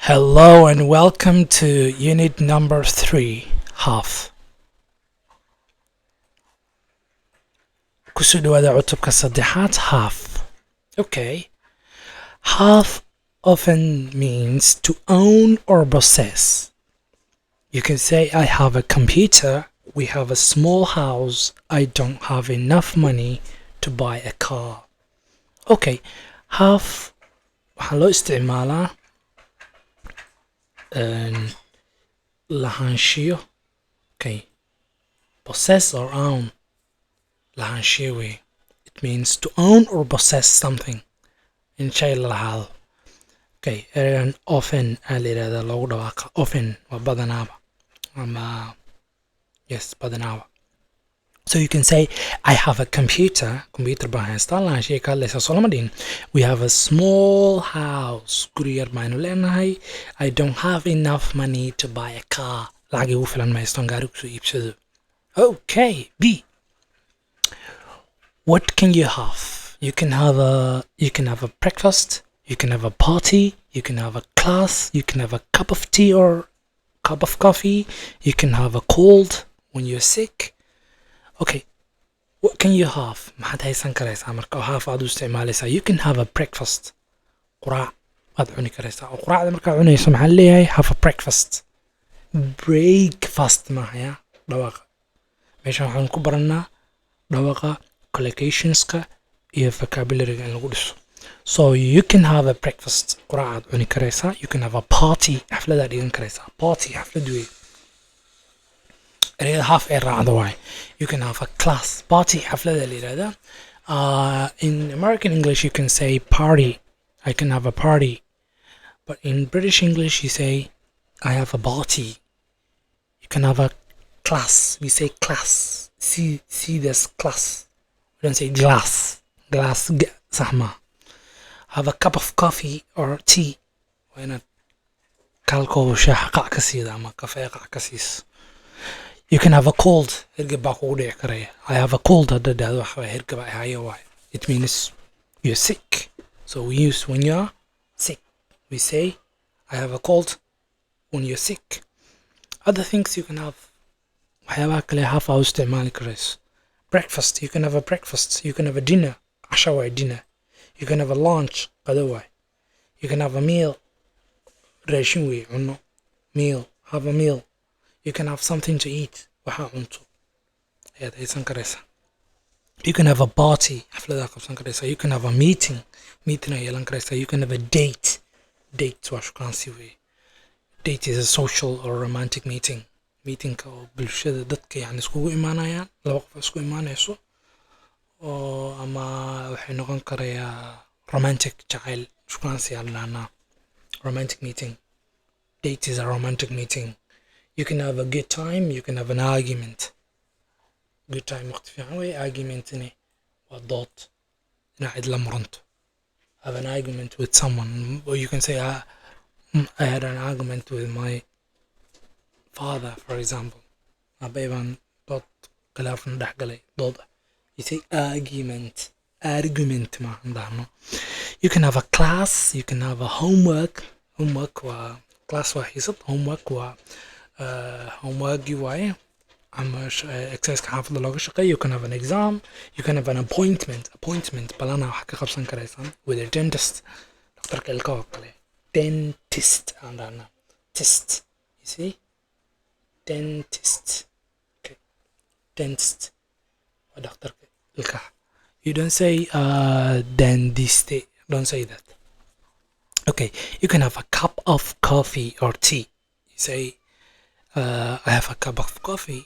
Hello and welcome to unit number 3, half. Kusoo dhawaada cutubka saddexaad, half. Okay. Half often means to own or possess. You can say, I have a computer, we have a small house, I don't have enough money to buy a car. Okay. Half waxaa loo isticmaalaa lahaanshiyo. Okay. Possess or own. Lahaanshiyo wey. It means to own or possess something. In shay la lahaado. Okay. Often aa la yidhahdaa loogu dhawaaqa. Often waa badanaaba. Yes, badanaaba. So you can say, I have a computer. Computer baan haystaa. Lahaanshiyo ka hadlaysaa soo lama dhihin. We have a small house. Guri yar baanu leenahay. I don't have enough money to buy a car. Lacag igu filan ma haystaan gaari kusoo iibsado. Okay. B. What can you have? You can have a breakfast. You can have a party. You can have a class. You can have a cup of tea or cup of coffee. You can have a cold when you're sick. Okay. What can you have? maxaad haysan karaysaa marka half aad u isticmaalaysaa? You can have a breakfast. Quraac aad cuni karaysaa. oo quraacda markaa cunayso maxaa leeyahay? Have a breakfast. Breakfast mahaya dhawaaqa. meesha waxaan ku baranaa dhawaaqa, collocationska iyo vocabulary-ga in lagu dhiso. So you can have a breakfast. quraac aad cuni karaysaa. You can have a party. xafladaad dhigan karaysaa. Party xaflad wey. erayada half ee raacda waay. You can have a class. Party xaflada la yidhahdaa. In American English you can say party. I can have a party. But in British English you say I have a party. You can have a class. We say class. See this class. We don't say glass. Glass sahma. Have a cup of coffee or tea. Waa inaad kaalkooda shaaha qac ka siida ama kafee qac ka siiso. You can have a cold. Hergeb baa kugu dhici karaya. I have a cold hadda dhahdo waxa waay hergeb ay hayo waay. It means you're sick. So we use when you're sick. We say I have a cold when you're sick. Other things you can have. waxyaabaha kale half aa u isticmaali karayso. Breakfast. You can have a breakfast. You can have a dinner. casha waay dinner. You can have a lunch. qado waay. You can have a meal. raashin wey cunno. Meal. Have a meal. You can have something to eat. waxaa cunto ayaad haysan karaysaa. You can have a party. xafladaa qabsan karaysaa. You can have a meeting. meeting ay yeelan karaysaa. You can have a date. date waa shukaansi wey. date is a social or romantic meeting. meetingka oo bulshada dadka yani iskugu imaanayaan. laba qof isku imaanayso. oo ama waxay noqon karayaa romantic jacayl. shukaansi yaa ladhahnaa. romantic meeting. date is a romantic meeting. You can have a good time. You can have an argument. Good time waqti fiican wey. argument ni waa dood inaad cid la muranto. Have an argument with someone. Or you can say I had an argument with my father, for example. Abay baan dood khilaafna dhex galay. dood. You say argument. argument ma dhahno. You can have a class. You can have a homework. homework waa class waa xiisad. homework waa homework waaye ama exercise-ka xaafadda looga shaqeeyo. You can have an exam. You can have an appointment. appointment balana wax ka qabsan karaysaan with a dentist. dhakhtarka ilkaha oo kale. dentist aan dhahnaa. test. You see? dentist. Okay. dentist waa dhakhtarka ilkaha. You don't say dentiste. Don't say that. Okay. You can have a cup of coffee or tea. You say I have a cup of coffee.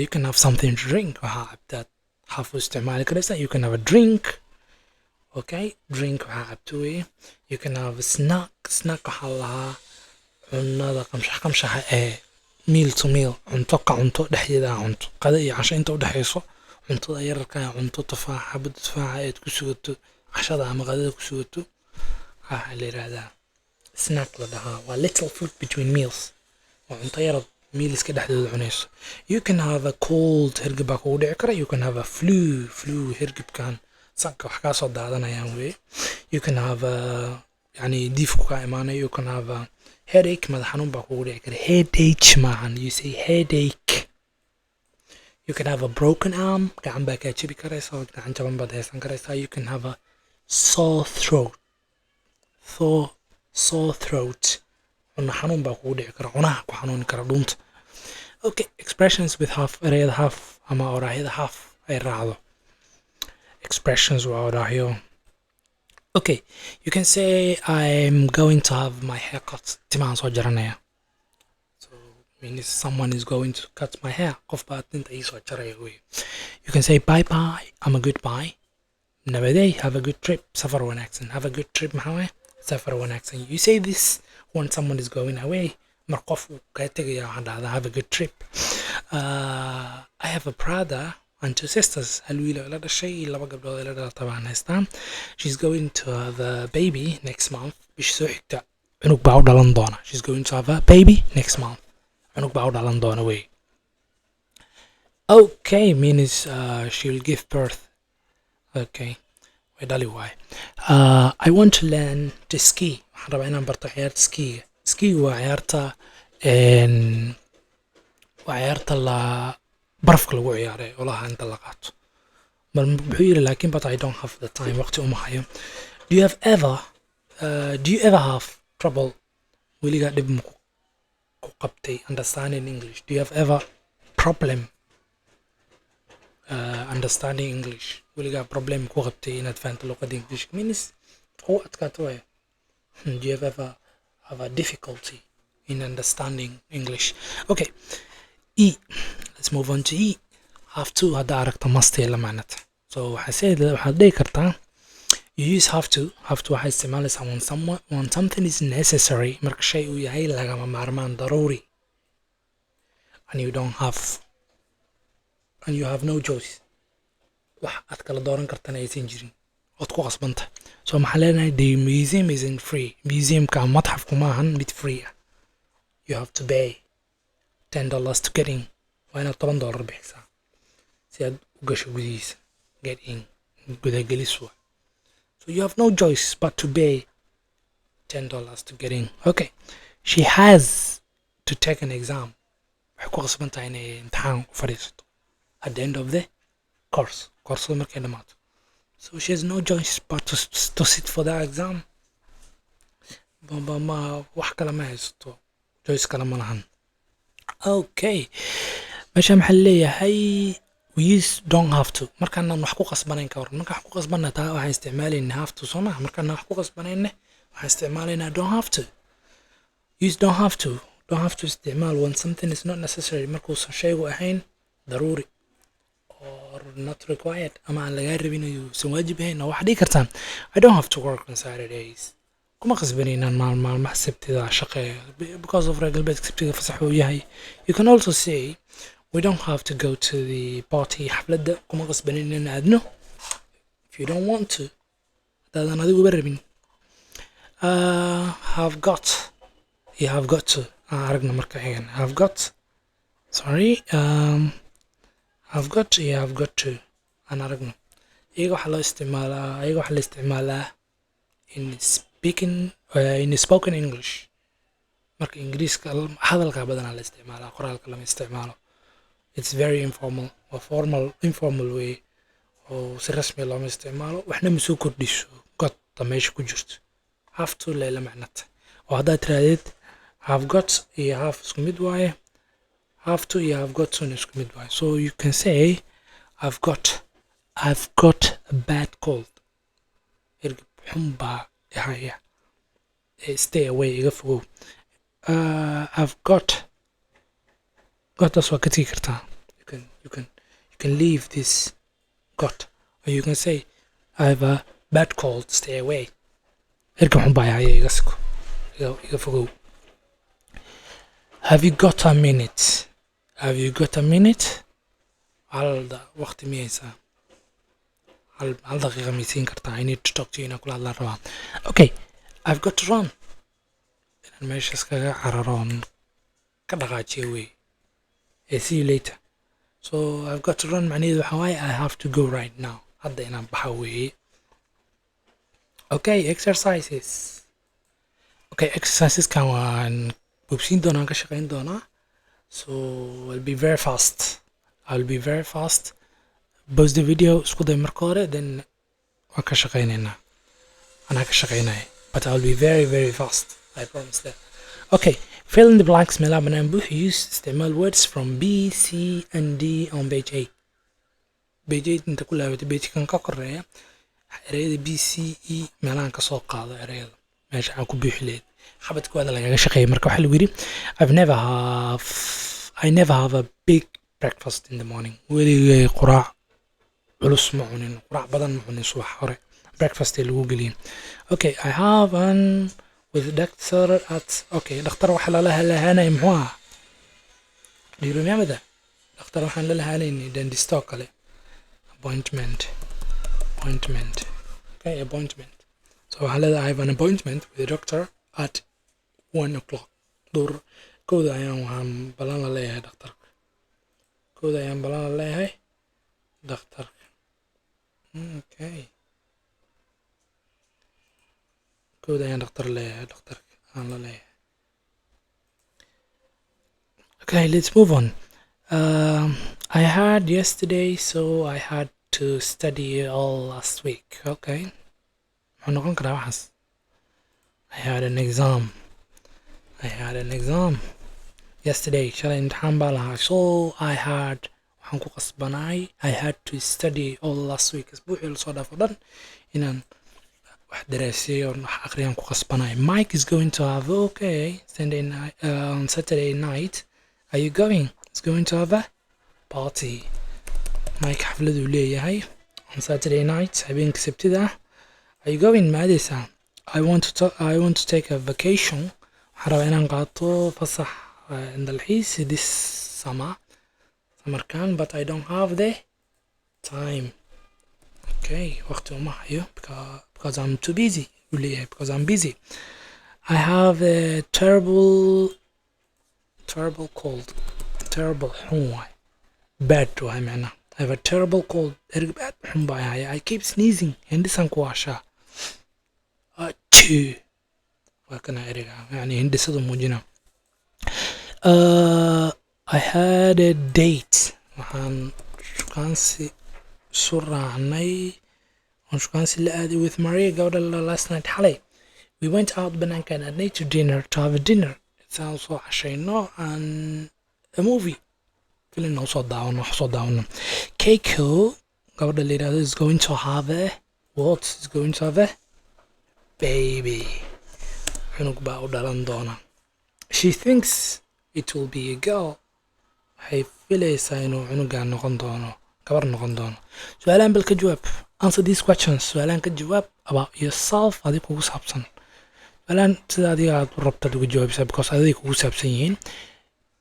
You can have something to drink. waxaa cabtaad half u isticmaali karaysaa. You can have a drink. Okay. drink waxaa cabto wey. You can have a snack. snack waxaa lahaa cunada qamshaxa ee meal to meal. cunto ka cunto dhexdeeda cunto. qada iyo casho inta u dhaxayso. cuntada yararka cunto tufaax xabad tufaaxa aad ku sugato cashada ama qadada ku sugato. waxaa la yiraahdaa snack la dhahaa. waa little food between meals. waa cunto yar meals ka dhexdooda cunayso. You can have a cold. hergeb baa kugu dhici kara. You can have a flu. hergebkan sanka wax kaa soo daadanayaan wey. You can have يعني diifku ka imaanayo. You can have a headache, madax xanuun baa kugu dhici kara. Headache maahan, you say headache. You can have a broken arm, gacan baa kaa jabi karaysa, gacan jaban baad haysan karaysaa. You can have a sore throat, sore throat. Cuna xanuun baa kugu dhici kara, cunaha ku xanuuni kara, dhuunta. Okay, expressions with half, erayada half ama oraahyada half ay raacdo. Expressions waa oraahyo. Okay, you can say I'm going to have my hair cut. Timahan soo jaranaya. So means someone is going to cut my hair. Qof baa tinta ii soo jaraya wey. You can say bye bye ama goodbye. Nabaday, have a good trip. Safar wanaagsan. Have a good trip maxaa waye? Safar wanaagsan. You say this when someone is going away. Mar qof uu kaa tegaya waxaan dhahdaa have a good trip. I have a brother and two sisters. Hal wiil oo ila dhashay, laba gabdhood oo ila dhalatay baan haystaa. She's going to have a baby next month. Bisha soo xigta cunug baa u dhalan doona. She's going to have a baby next month. Cunug baa u dhalan doona wey. Okay means she will give birth. Okay, way dhali waay. I want to learn to ski. Waxaan rabaa inaan barto ciyaarta skiga. Skiga waa ciyaarta la barafka lagu ciyaaray oo laha inta la qaato. Bal muxuu yiri laakiin but I don't have the time, waqti uma hayo. Do you ever have trouble weligaa dhib ku qabtay understanding English? Do you have ever problem understanding English? weligaa problem ku qabtay inaad fahanto luqadda English means oo adkaato way. Do you ever have a difficulty in understanding English? Okay, E. Let's move on to E. Have to hadda aragta must la macnata. So waxaad dhihi kartaa you use have to. Have to waxay isticmaalaysaa when something is necessary, marka shay uu yahay lagama maarmaan, daruuri, and you have no choice. wax aad kala dooran kartana aysan jirin ood ku qasbanta. So maxaa leenahay the museum isn't free. Museumka madxafku maahan mid free ah. You have to pay $10 to get in. waa inaad $10 bixisaa si aad u gasho gudihiisa. Get in, gudagelis waa. So you have no choice but to pay $10 to get in. Okay, she has to take an exam. waxay ku qasban tahay inay imtixaan u fadhiisato at the end of the koorsada markay dhamaato. So she has no choice but to sit for that exam. wax kale ma haysto, choice kale ma lahan. Okay, meesha maxaa leeyahay we use don't have to. markaan wax ku qasbanayn ka waran. markaan wax ku qasbanna taa waxaan isticmaalaynaa have to. soo ma markaan wax ku qasbanayna waxaan isticmaalaynaa don't have to. Use don't have to. Don't have to isticmaal when something is not necessary, markuusan shaygu ahayn daruuri or not required ama aan lagaa rabin ayuusan waajib ahayn. oo waxaad dhihi kartaa I don't have to work on Saturdays. kuma qasbanaynaan maalmaha sabtida shaqeeyo because of reer galbeedka sabtida fasax uu yahay. You can also say we don't have to go to the party, xafladda kuma qasbanin in aadno if you don't want to, hadaadan adiguba rabin. Have got iyo have got to aragna marka xigan. Have got have got iyo have got to aan aragno. iyaga waxaa la isticmaalaa in spoken English. marka Ingiriiska hadalka badanaa la isticmaalaa, qoraalka lama isticmaalo. It's very informal or informal way oo si rasmi looma isticmaalo. waxna ma soo kordhiso got meesha ku jirto. have to leela macnata. oo haddaad tiraahdeed have got iyo have isku mid waaye, have to iyo have got to isku mid waaye. So you can say I've got a bad cold. ergib xun baa ihaya, stay away, iga fogow. I've got that's waa ka tegi kartaa. You can leave this got, or you can say I have a bad cold, stay away. ergib xun baa ihaya, iga siko, iga fogow. Have you got a minute? Have you got a minute? halda waqti miyaysaa? hal daqiiqa miyaysiin kartaa? I need to talk to you inaan kula hadlaan rabaa. Okay, I've got to run. inaan meeshaas kaga cararoon ka dhaqaajiyo wey. See you later. So I've got to run macnaheedu waxaa waaye I have to go right now. hadda inaan baxa weeye. Okay, exercises. Okay, exercises kan waan bubsiin doonaa, ka shaqayn doonaa. So I'll be very fast. I'll be very fast. Pause the video, isku day marka hore, then waan ka shaqaynaynaa. Anaa ka shaqaynaya. But I'll be very, very fast. I promise that. Okay, fill in the blanks meelaha banaan buux. Use isticmaal words from B, C, and D on page 8. Page 8 inta ku laabatay page kan ka koreeya. Erayada B, C, E meelahan ka soo qaado erayada. Meesha aan ku buuxi lahayd. Xabadkooda lagaga shaqeeyay marka waxa lagu yiri I never have a big breakfast in the morning. Weligay quraac culus ma cunin, quraac badan ma cunin subax hore. Breakfast lagu geliyo. Okay, I have an with doctor at okay, dhakhtar waxa la lahaanay muxuu ahaa? Do you remember that? Dhakhtar waxaan la lahaanaynay dentist oo kale. Appointment. Okay, appointment. So I have an appointment with the doctor at 1 o'clock. Kooda ayaan waxaan balan la leeyahay dhakhtarka. Okay. Kooda ayaan dhakhtar leeyahay dhakhtarka aan la leeyahay. Okay, let's move on. I had yesterday, so I had to study all last week. Okay. Maxuu noqon karaa waxaas? I had an exam yesterday. Shalay imtixaan baa lahaa. So waxaan ku qasbanay I had to study all last week. Isbuucii la soo dhaafo dhan inaan wax daraaseeyo wax aqriyaan ku qasbanay. Mike is going to have on Saturday night. Are you going? He's going to have a party. Mike xaflad uu leeyahay on Saturday night. Habeenka Sabtida. Are you going, Madisa? I want to take a vacation. Waxaan rabaa inaan qaato fasax dalxiis this summerkan, but I don't have the time. Okay, waqti uma hayo because I'm too busy. Because I'm busy. I have a terrible cold. Terrible xun waay. Bad waay macna. I have a terrible cold. Bad xun baa haya. I keep sneezing. Hindisaan ku waashaa. Waa kana eriga yani hindisadu muujina. I had a date. Waxaan shukaansi isu raacnay. Waan shukaansi la aaday with Maria gabadha last night xalay. We went out banaankaan aadnay to have a dinner. Saan soo cashayno and a movie. Film noo soo daawano, wax soo daawano. Keiko gabadha la yiraahdo is going to have a what? Is going to have a baby. Cunug baa u dhalan doona. She thinks it will be a girl. Waxay filaysaa inuu cunugaan noqon doono, gabar noqon doono. Su'aalaan bal ka jawaab. Answer these questions. Su'aalaan ka jawaab about yourself adiga kugu saabsan. Su'aalaan sida adiga aad u rabtad uga jawaabaysaa because adiga kugu saabsan yihiin.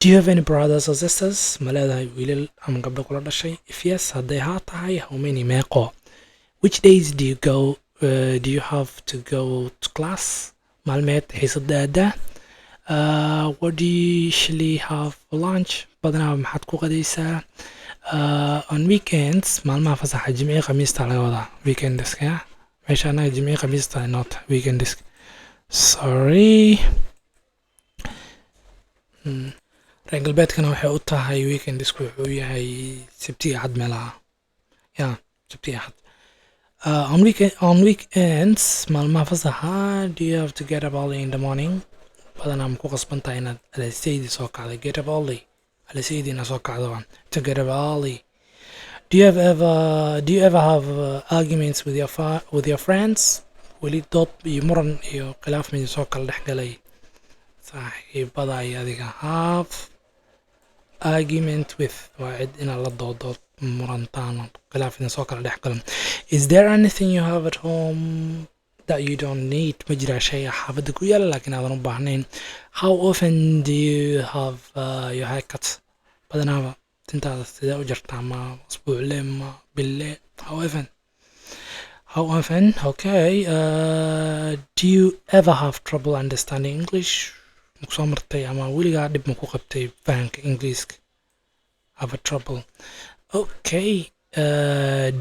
Do you have any brothers or sisters? Ma leedahay wiilal ama gabdho kula dhashay? If yes, hadday haa tahay, how many meeqo? Which days do you have to go to class? Maalmeed xiisadaada. What do you usually have for lunch? Badanaa maxaad ku qadaysaa? On weekends, maalmaha fasaxa jimciga khamiista laga wadaa. Weekendiska ya? Meesha anaga jimciga khamiista not weekendiska. Sorry. Reer galbeedkana waxay u tahay weekendisku wuxuu yahay Sabtiga Axad meelaha. Yeah, Sabtiga Axad. On weekends, maalmaha fasaxa, do you have to get up early in the morning? Badanaa ma ku qasban tahay inaad alasaydi soo kacdo. Get up early. Alasaydi inaad soo kacdo waan. To get up early. Do you ever have arguments with your friends? Weli dood iyo muran iyo khilaaf mid soo kala dhex galay saaxiibada ay adiga have argument with waa cid inaad la doodood murantaan khilaaf idin soo kala dhex galan. Is there anything you have at home that you don't need? Ma jiraa shay xaafadda ku yaala laakiin aadan u baahnayn? How often do you have your haircut? Badanaaba tintaada sidee u jartaa? Ma usbuucle ma bille? How often? Okay. Do you ever have trouble understanding English? Maku soo martay ama weligaa dhib ma ku qabtay fahanka Ingiriiska? Have a trouble. Okay.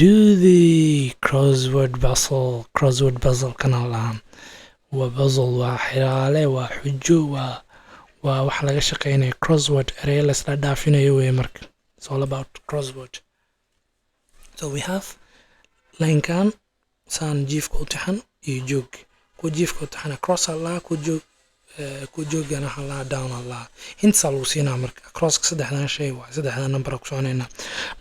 Do the crossword puzzle kana lahaa. waa puzzle, waa xiraale, waa xujo, waa wax laga shaqeynayo. Crossword ereyo la isla dhaafinayo wey marka. It's all about crossword. So we have line-kan saan jiifka u taxan iyo joog. Ku jiifka u taxana cross allah, ku joogana allah down allah. Hints lagu siinaa marka. Crosska saddexdan shay waa saddexdan number ku soconayna.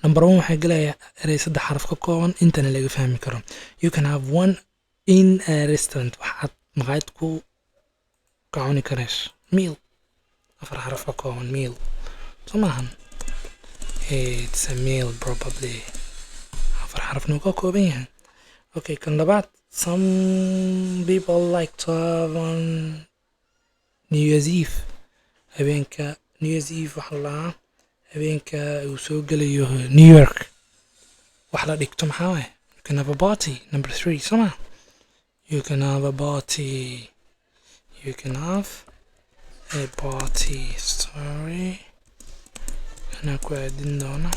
Number 1 waxay galaya erey saddex xaraf ka kooban intana laga fahmi karo. You can have one in a restaurant. waxaad maqaayad ku cuni karayso. Meal afar xaraf ka kooban meal. Somahan it's a meal probably. afar xarafna ka kooban yahay. Okay, kan labaad, some people like to have on New Year's Eve. habeenka New Year's Eve waxa la habeenka uu soo galayo New York. wax la dhigto maxaa waye? You can have a party. Number 3 soma. You can have a party. You can have a party. Sorry. Ana ku aadin doona.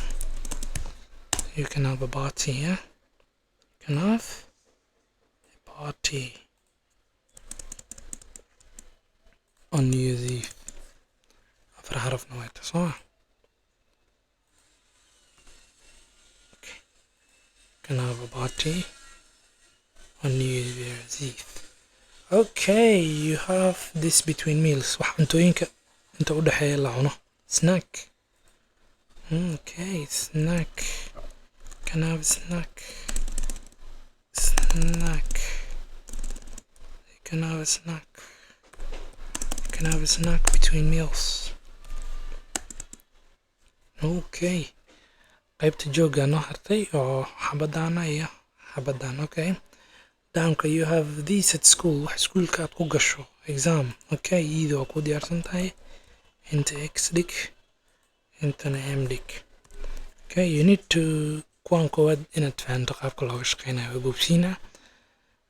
You can have a party, yeah? You can have a party on New Year's Eve. afar xarafna way tahay soma. Okay. You can have a party on New Year's Eve. Okay, you have this between meals. wax cuntooyinka inta u dhaxeeya la cuno. Snack. Okay, snack. Can have a snack. Snack. You can have a snack. You can have a snack between meals. Okay. qaybta jooga noo hartay oo xabadana iyo xabadan. Okay. Downka you have this at school. wax schoolka aad ku gasho. Exam. Okay, iyadoo ku diyaarsan tahay. Inta x dhig. Intana m dhig. Okay, you need to kuwan kowaad inaad fahanto qaabka looga shaqeynayo boobsiina.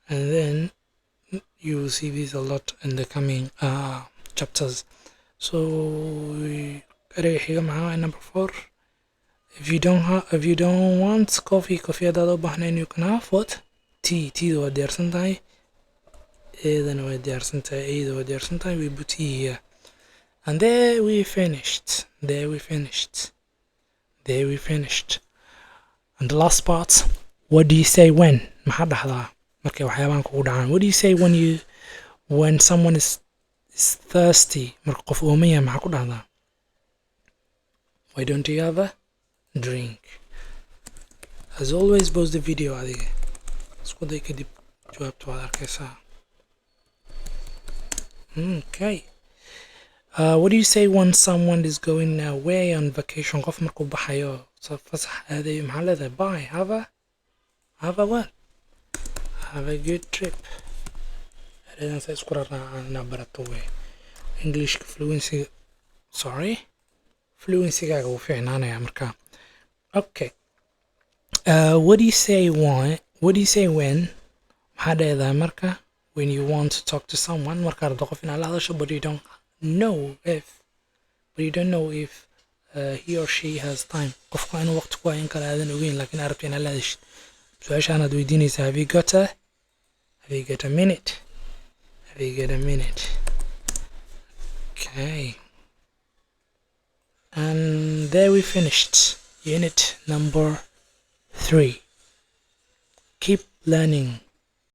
And then you will see this a lot in the coming chapters. So erey xiga maxaa number 4. If you don't want coffee hadaad u baahnayn, you can have what? Tea. Tea waa diyaarsan tahay. Eedana waa diyaarsan tahay. Eeda waa diyaarsan tahay. We put tea here. And there we finished. And the last part, what do you say when? maxaa dhaxdaa markay waxyaabaan kugu dhacaan? What do you say when someone is thirsty? marka qof ooman yahay maxaa ku dhahdaa? Why don't you have a drink? As always, pause the video adiga. isku day kadib jawaabta waad arkaysaa. Okay. What do you say when someone is going away on vacation? qof markuu baxayo fasax aadayo maxaa leedahay? Bye. Have a what? Have a good trip. eradan sa isku rarnaa barato wey. Englishka fluency-gaaga wuu fiicnaanaya marka. Okay. What do you say when maxaa dheedahay marka when you want to talk to someone? marka rabto qof inaad la hadasho but you don't know if he or she has time. qofku inuu waqti ku hayn kala aadan ogeyn laakiin aad rabto inaad la hadashid. su-aashaan aad weydiinaysaa have you got a minute? Okay. And there we finished unit number 3. Keep learning.